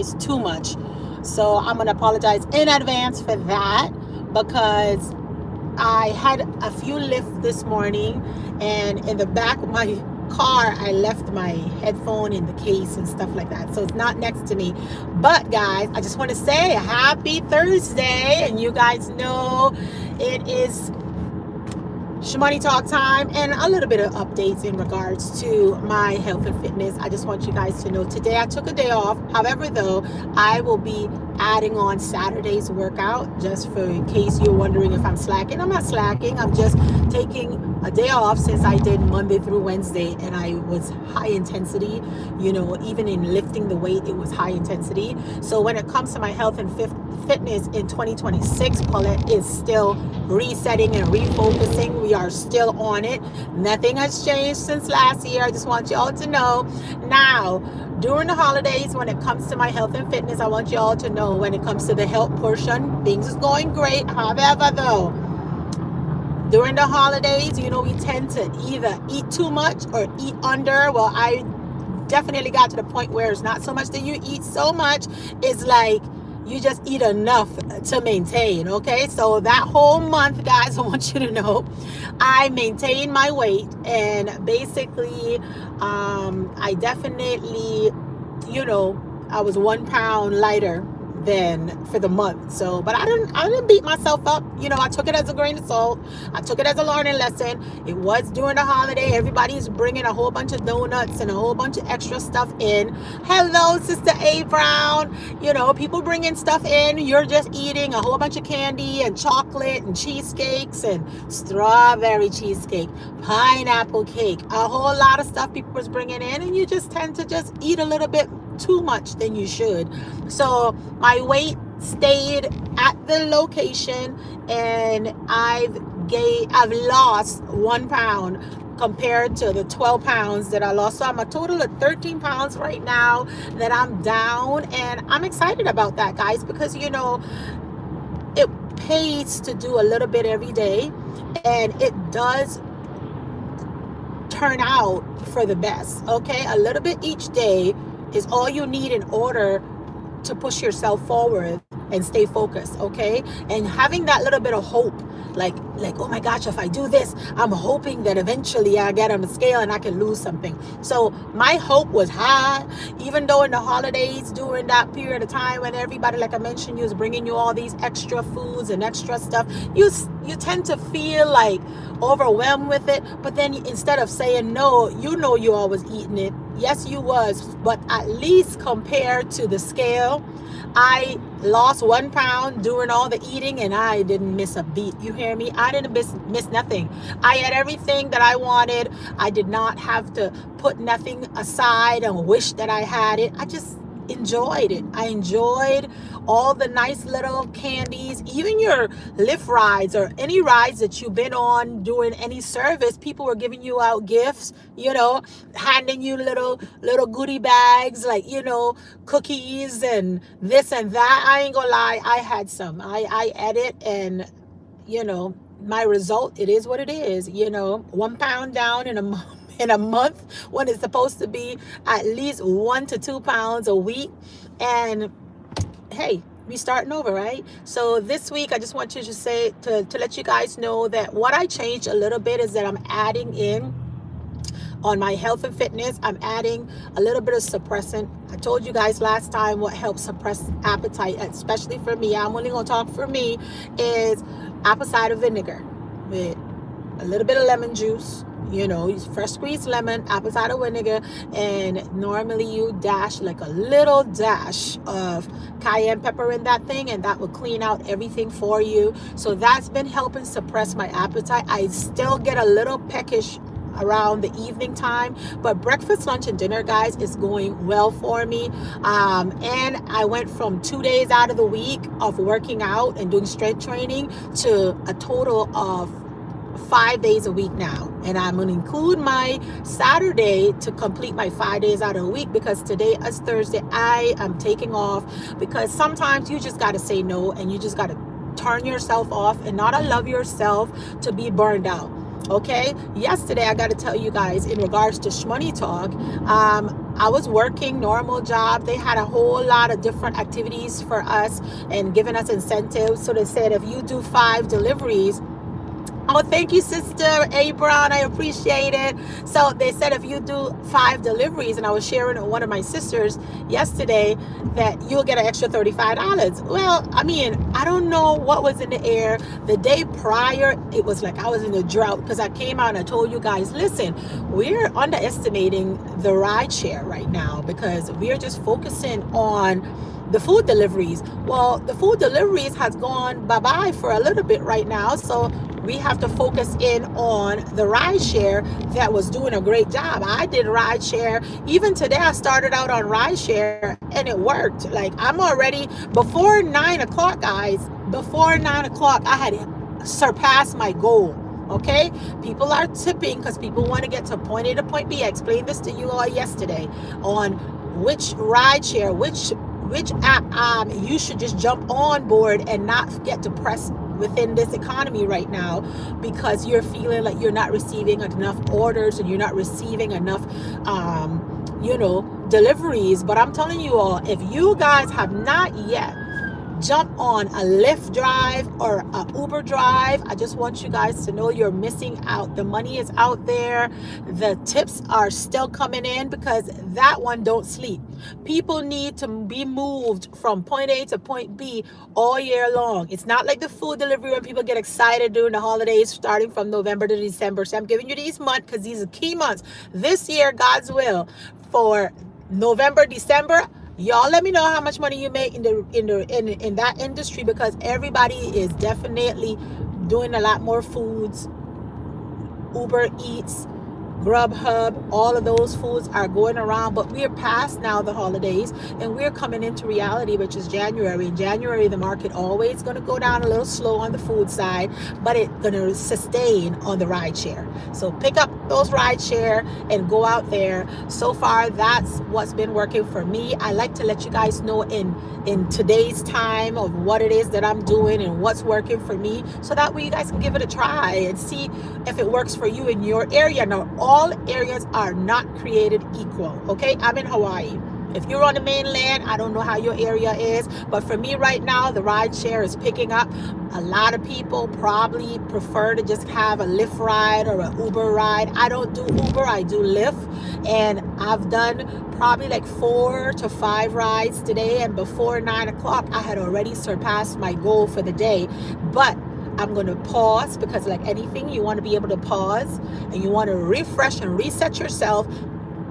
is too much. So I'm going to apologize in advance for that, because I had a few lifts this morning, and in the back of my car I left my headphone in the case and stuff like that, so it's not next to me. But guys, I just want to say happy Thursday, and you guys know it is Shmoney Talk time, and a little bit of updates in regards to my health and fitness. I just want you guys to know today I took a day off. However, though, I will be adding on Saturday's workout, just for in case you're wondering if I'm slacking. I'm not slacking. I'm just taking a day off, since I did Monday through Wednesday and I was high intensity. Even in lifting the weight, it was high intensity. So when it comes to my health and fitness in 2026, Paulette is still resetting and refocusing. We are still on it. Nothing has changed since last year. I just want you all to know. Now, during the holidays, when it comes to my health and fitness, I want you all to know, when it comes to the health portion, things is going great. However, though, during the holidays, we tend to either eat too much or eat under. Well, I definitely got to the point where it's not so much that you eat so much. It's like you just eat enough to maintain. Okay, so that whole month, guys, I want you to know I maintained my weight, and basically I definitely, I was 1 pound lighter than for the month. So, but I didn't beat myself up. I took it as a grain of salt. I took it as a learning lesson. It was during the holiday. Everybody's bringing a whole bunch of donuts and a whole bunch of extra stuff in. Hello, Sister A Brown. People bringing stuff in. You're just eating a whole bunch of candy and chocolate and cheesecakes and strawberry cheesecake, pineapple cake, a whole lot of stuff people was bringing in, and you just tend to just eat a little bit too much than you should. So my weight stayed at the location, and I've lost 1 pound compared to the 12 pounds that I lost. So I'm a total of 13 pounds right now that I'm down, and I'm excited about that, guys, because it pays to do a little bit every day, and it does turn out for the best. Okay, a little bit each day is all you need in order to push yourself forward and stay focused. Okay, and having that little bit of hope, like oh my gosh, if I do this, I'm hoping that eventually I get on the scale and I can lose something. So my hope was high, even though in the holidays, during that period of time when everybody, like I mentioned, was bringing you all these extra foods and extra stuff, you tend to feel like overwhelmed with it. But then instead of saying no, you always eating it. Yes, you was, but at least compared to the scale, I lost 1 pound during all the eating, and I didn't miss a beat. You hear me? I didn't miss nothing. I had everything that I wanted. I did not have to put nothing aside and wish that I had it. I just enjoyed it. I enjoyed all the nice little candies, even your lift rides or any rides that you've been on doing any service. People were giving you out gifts, handing you little goodie bags, like, cookies and this and that. I ain't gonna lie, I had some. I ate it, and my result, it is what it is. 1 pound down in a month, when it's supposed to be at least 1 to 2 pounds a week. And hey, we starting over, right? So this week, I just want you to say, to let you guys know that what I changed a little bit is that I'm adding in on my health and fitness. I'm adding a little bit of suppressant. I told you guys last time what helps suppress appetite, especially for me. I'm only gonna talk for me, is apple cider vinegar with a little bit of lemon juice. Use fresh squeezed lemon, apple cider vinegar, and normally you dash like a little dash of cayenne pepper in that thing, and that will clean out everything for you. So that's been helping suppress my appetite. I still get a little peckish around the evening time, but breakfast, lunch, and dinner, guys, is going well for me. And I went from 2 days out of the week of working out and doing strength training to a total of 5 days a week now, and I'm going to include my Saturday to complete my 5 days out of the week, because today is Thursday. I am taking off, because sometimes you just got to say no, and you just got to turn yourself off and not allow yourself to be burned out. Okay, yesterday I got to tell you guys in regards to Shmoney Talk, I was working normal job. They had a whole lot of different activities for us and giving us incentives. So they said if you do 5 deliveries. Oh, thank you, Sister A. Brown. I appreciate it. So they said if you do 5 deliveries, and I was sharing with one of my sisters yesterday that you'll get an extra $35. Well, I mean, I don't know what was in the air. The day prior, it was like I was in a drought because I came out and I told you guys, listen, we're underestimating the ride share right now because we're just focusing on the food deliveries. Well, the food deliveries has gone bye-bye for a little bit right now. So we have to focus in on the ride share that was doing a great job. I did ride share. Even today, I started out on ride share and it worked. Like I'm already before 9 o'clock, guys. Before 9 o'clock, I had surpassed my goal. Okay, people are tipping because people want to get to point A to point B. I explained this to you all yesterday on which ride share, which app you should just jump on board and not get depressed within this economy right now because you're feeling like you're not receiving enough orders and you're not receiving enough deliveries. But I'm telling you all, if you guys have not yet jump on a Lyft drive or a Uber drive, I just want you guys to know you're missing out. The money is out there. The tips are still coming in because that one don't sleep. People need to be moved from point A to point B all year long. It's not like the food delivery when people get excited during the holidays starting from November to December. So I'm giving you these months because these are key months. This year, God's will, for November, December, y'all let me know how much money you make in that industry because everybody is definitely doing a lot more foods. Uber Eats, Grubhub, all of those foods are going around, but we're past now the holidays and we're coming into reality, which is January. In January, the market always going to go down a little slow on the food side, but it's going to sustain on the ride share. So pick up those ride share and go out there. So far, that's what's been working for me. I like to let you guys know in today's time of what it is that I'm doing and what's working for me, so that way you guys can give it a try and see if it works for you in your area. Now, all areas are not created equal. Okay, I'm in Hawaii. If you're on the mainland, I don't know how your area is, but for me right now, the ride share is picking up. A lot of people probably prefer to just have a Lyft ride or an Uber ride. I don't do Uber, I do Lyft, and I've done probably like 4 to 5 rides today, and before 9 o'clock, I had already surpassed my goal for the day. But I'm going to pause because like anything, you want to be able to pause and you want to refresh and reset yourself.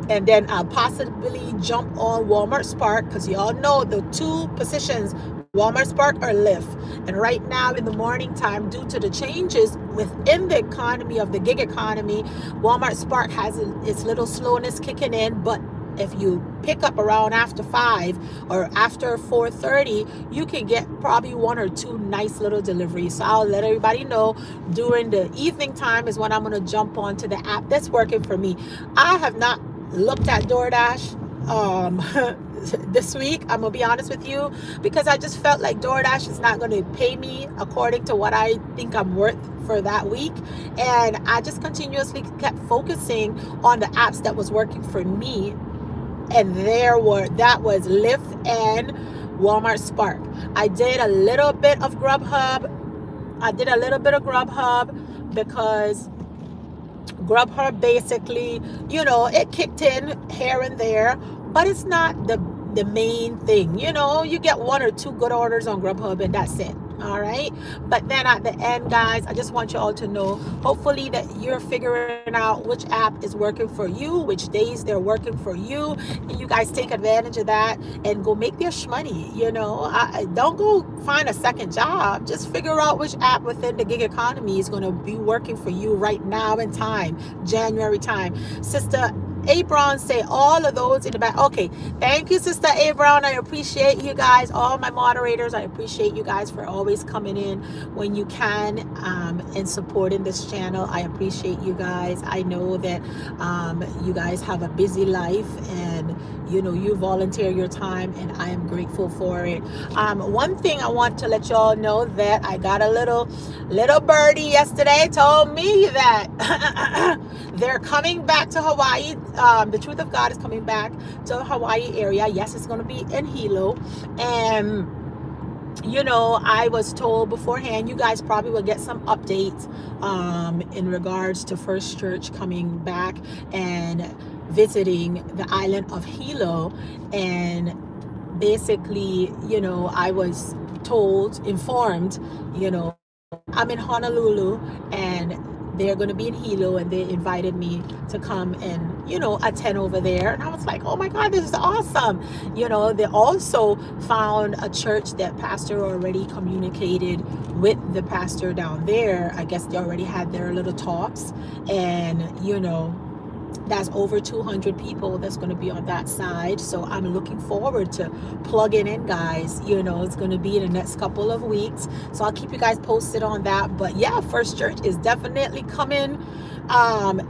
And then I'll possibly jump on Walmart Spark because y'all know the 2 positions, Walmart Spark or Lyft. And right now in the morning time, due to the changes within the economy of the gig economy, Walmart Spark has its little slowness kicking in. But if you pick up around after 5 or after 4:30, you can get probably 1 or 2 nice little deliveries. So I'll let everybody know during the evening time is when I'm going to jump onto the app that's working for me. I have not looked at DoorDash this week, I'm gonna be honest with you, because I just felt like DoorDash is not going to pay me according to what I think I'm worth for that week. And I just continuously kept focusing on the apps that was working for me, and that was Lyft and Walmart Spark. I did a little bit of Grubhub. Because Grubhub basically, it kicked in here and there, but it's not the main thing. You get 1 or 2 good orders on Grubhub and that's it. All right. But then at the end, guys, I just want you all to know, hopefully that you're figuring out which app is working for you, which days they're working for you, and you guys take advantage of that and go make their shmoney. Don't go find a second job. Just figure out which app within the gig economy is going to be working for you right now in time, January time. Sister A. Brown say all of those in the back. Okay, thank you, Sister A. Brown. I appreciate you guys, all my moderators. I appreciate you guys for always coming in when you can and supporting this channel. I appreciate you guys. I know that you guys have a busy life and you volunteer your time, and I am grateful for it. One thing I want to let y'all know, that I got a little birdie yesterday told me that they're coming back to Hawaii. The Truth of God is coming back to the Hawaii area. Yes, it's going to be in Hilo. And I was told beforehand, you guys probably will get some updates in regards to First Church coming back and visiting the island of Hilo. And basically, I was informed, I'm in Honolulu and they're going to be in Hilo, and they invited me to come and attend over there. And I was like, oh my God, this is awesome. They also found a church that pastor already communicated with the pastor down there. I guess they already had their little talks, and that's over 200 people that's going to be on that side. So I'm looking forward to plugging in, guys. It's going to be in the next couple of weeks, so I'll keep you guys posted on that. But yeah, First Church is definitely coming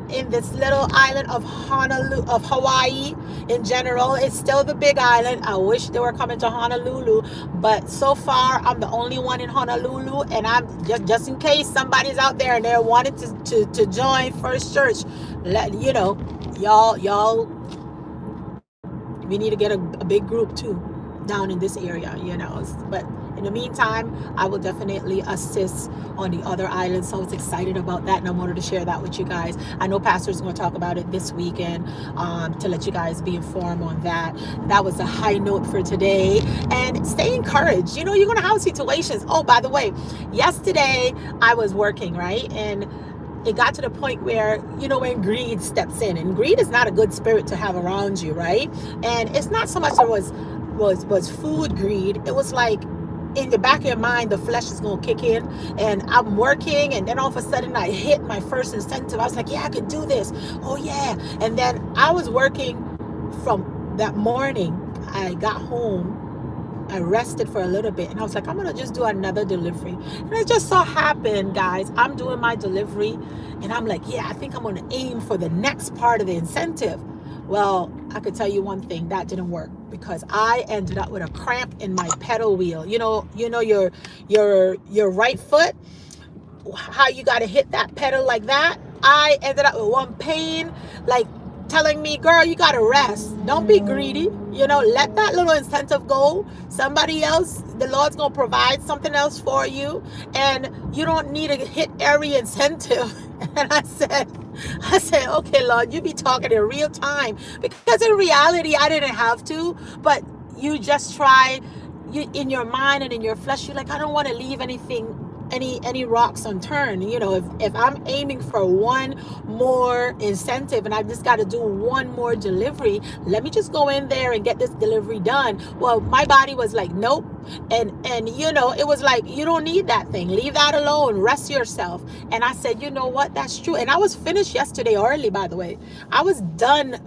in this little island of Hawaii. In general, it's still the big island. I wish they were coming to Honolulu, but so far I'm the only one in Honolulu. And I'm just in case somebody's out there and they're wanting to join First Church, y'all, we need to get a big group too down in this area, but in the meantime, I will definitely assist on the other islands. So I was excited about that, and I wanted to share that with you guys. I know Pastor's going to talk about it this weekend, to let you guys be informed on that. That was a high note for today. And stay encouraged. You're going to have situations. Oh, by the way, yesterday I was working, right? And it got to the point where, when greed steps in, and greed is not a good spirit to have around you, right? And it's not so much that was food greed. It was like, in the back of your mind, the flesh is going to kick in, and I'm working, and then all of a sudden I hit my first incentive. I was like, yeah, I could do this. Oh yeah. And then I was working from that morning. I got home, I rested for a little bit, and I was like, I'm going to just do another delivery. And it just so happened, guys, I'm doing my delivery, and I'm like, yeah, I think I'm going to aim for the next part of the incentive. Well, I could tell you one thing, that didn't work, because I ended up with a cramp in my pedal wheel. Your right foot, how you got to hit that pedal like that. I ended up with one pain, like telling me, girl, you got to rest. Don't be greedy. Let that little incentive go. Somebody else, the Lord's going to provide something else for you. And you don't need to hit every incentive. And I said, okay, Lord, you be talking in real time. Because in reality, I didn't have to. But you just try, in your mind and in your flesh, you're like, I don't want to leave anything, any rocks unturned. If I'm aiming for one more incentive and I just got to do one more delivery, let me just go in there and get this delivery done. Well, my body was like, nope. And it was like, you don't need that thing. Leave that alone. Rest yourself. And I said, you know what? That's true. And I was finished yesterday early, by the way. I was done.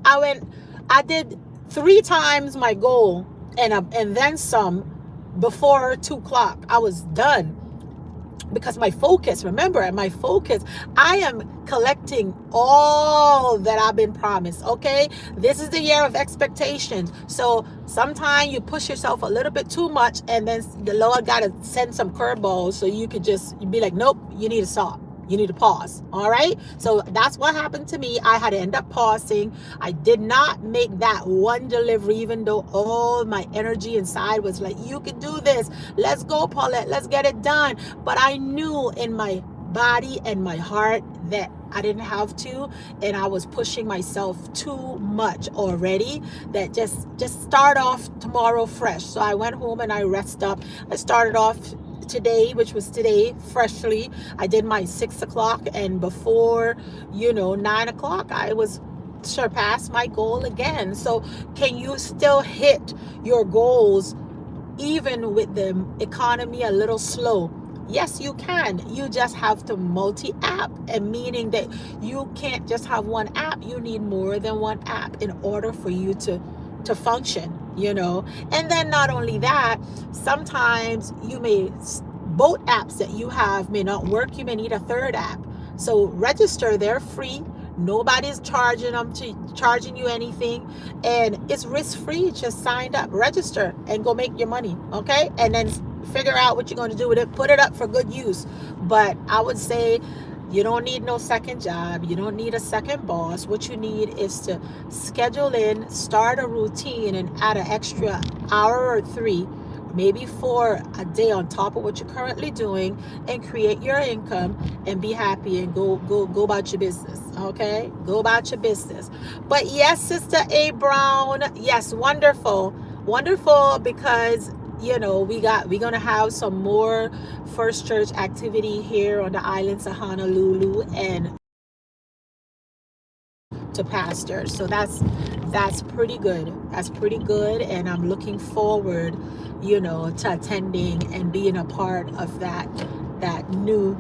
I did 3 times my goal and then some before 2:00. I was done. Because my focus, I am collecting all that I've been promised. Okay, this is the year of expectations. So sometimes you push yourself a little bit too much, and then the Lord got to send some curveballs so you could just be like, nope, you need to stop. You need to pause. All right. So that's what happened to me. I had to end up pausing. I did not make that one delivery, even though all my energy inside was like, you can do this. Let's go, Paulette. Let's get it done. But I knew in my body and my heart that I didn't have to, and I was pushing myself too much already. That just start off tomorrow fresh. So I went home and I rested up. I started off today, which was today, freshly. I did my 6 o'clock, and before 9 o'clock I was surpassed my goal again. So can you still hit your goals even with the economy a little slow? Yes, you can. You just have to multi-app, and meaning that you can't just have one app. You need more than one app in order for you to function, and then not only that, sometimes both apps that you have may not work. You may need a third app. So register, they're free. Nobody's charging you anything, and it's risk-free. Just sign up, register, and go make your money, okay? And then figure out what you're going to do with it. Put it up for good use. But I would say you don't need no second job. You don't need a second boss. What you need is to schedule in, start a routine, and add an extra hour or 3, maybe 4 a day on top of what you're currently doing, and create your income and be happy and go about your business. Okay, go about your business. But yes, Sister A Brown, yes, wonderful, because we're gonna have some more First Church activity here on the islands of Honolulu and to pastors. So that's pretty good. That's pretty good, and I'm looking forward, to attending and being a part of that new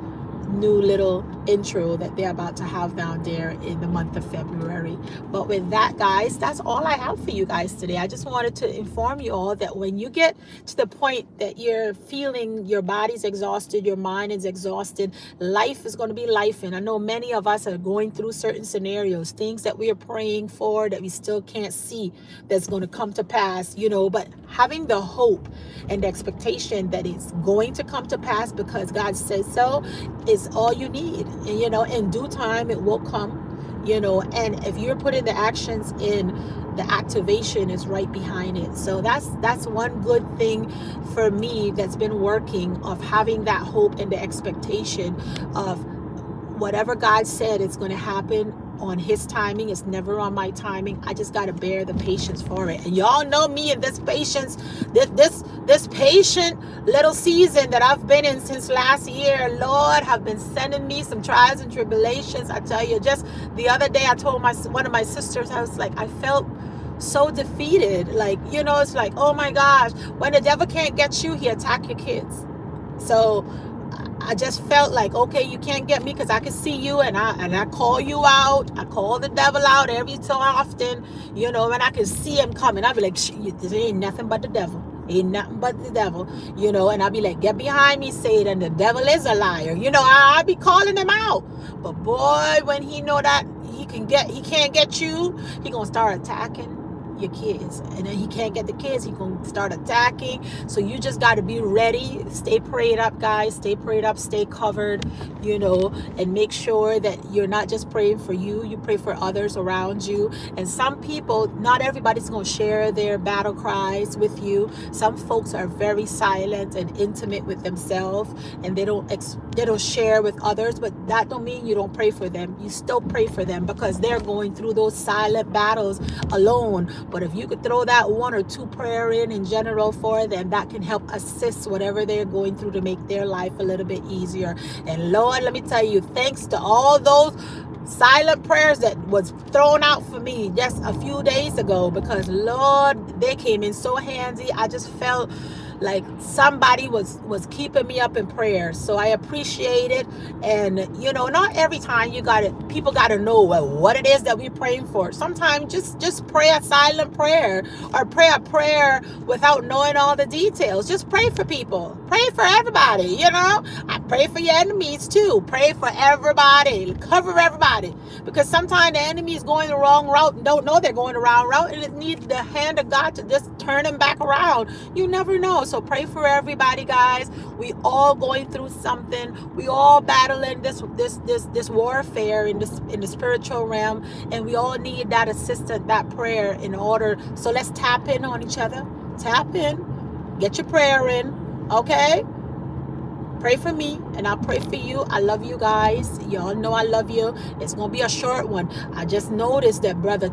little intro that they're about to have down there in the month of February. But with that, guys, that's all I have for you guys today. I just wanted to inform you all that when you get to the point that you're feeling your body's exhausted, your mind is exhausted, life is going to be life. And I know many of us are going through certain scenarios, things that we are praying for that we still can't see that's going to come to pass, but having the hope and the expectation that it's going to come to pass because God says so is all you need. And in due time it will come, and if you're putting the actions in, the activation is right behind it. So that's one good thing for me that's been working, of having that hope and the expectation of whatever God said it's going to happen on his timing. It's never on my timing. I just got to bear the patience for it. And y'all know me and this patience, this patient little season that I've been in since last year. Lord have been sending me some trials and tribulations. I tell you, just the other day I told one of my sisters, I was like, I felt so defeated. Like, it's like, oh my gosh, when the devil can't get you, he attack your kids. So I just felt like, okay, you can't get me because I can see you, and I call you out. I call the devil out every so often, and I can see him coming. I'll be like, this ain't nothing but the devil. Ain't nothing but the devil, and I'll be like, get behind me, Satan. The devil is a liar. I'll be calling him out. But boy, when he know that he can't get you, he gonna start attacking your kids, and then he can't get the kids, he gonna start attacking. So you just got to be ready. Stay prayed up, guys. Stay prayed up, stay covered, and make sure that you're not just praying for you pray for others around you. And some people, not everybody's gonna share their battle cries with you. Some folks are very silent and intimate with themselves, and they don't share with others. But that don't mean you don't pray for them. You still pray for them because they're going through those silent battles alone. But if you could throw that 1 or 2 prayer in general for them, that can help assist whatever they're going through to make their life a little bit easier. And Lord, let me tell you, thanks to all those silent prayers that was thrown out for me just a few days ago, because Lord, they came in so handy. I just felt like somebody was keeping me up in prayer. So I appreciate it. And not every time people gotta know what it is that we're praying for. Sometimes just pray a silent prayer, or pray a prayer without knowing all the details. Just pray for people. Pray for everybody. I pray for your enemies too. Pray for everybody. Cover everybody. Because sometimes the enemy is going the wrong route and don't know they're going the wrong route, and it needs the hand of God to just turn them back around. You never know. So pray for everybody, guys. We all going through something. We all battling this warfare in the spiritual realm, and we all need that assistance, that prayer in order. So let's tap in on each other. Tap in. Get your prayer in. Okay? Pray for me, and I'll pray for you. I love you guys. Y'all know I love you. It's going to be a short one. I just noticed that Brother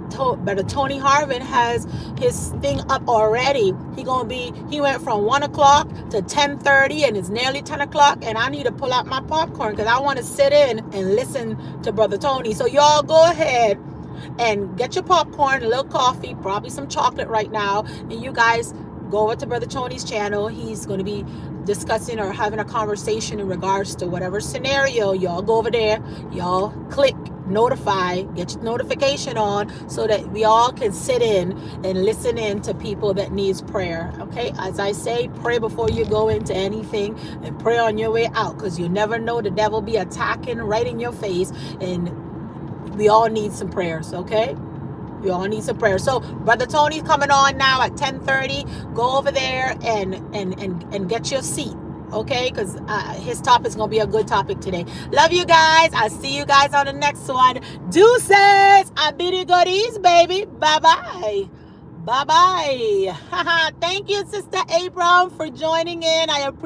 Tony Harvin has his thing up already. He went from 1 o'clock to 10:30, and it's nearly 10 o'clock, and I need to pull out my popcorn because I want to sit in and listen to Brother Tony. So y'all go ahead and get your popcorn, a little coffee, probably some chocolate right now, and you guys go over to Brother Tony's channel. He's going to be discussing or having a conversation in regards to whatever scenario. Y'all go over there, y'all click notify, get your notification on, so that we all can sit in and listen in to people that needs prayer. Okay, as I say, pray before you go into anything, and pray on your way out, because you never know, the devil be attacking right in your face. And we all need some prayers, okay? We all need some prayers. So Brother Tony's coming on now at 10:30. Go over there and get your seat, okay? Because his topic is going to be a good topic today. Love you guys. I'll see you guys on the next one. Deuces. I bid you goodies, baby. Bye-bye. Bye-bye. Thank you, Sister Abram, for joining in. I appreciate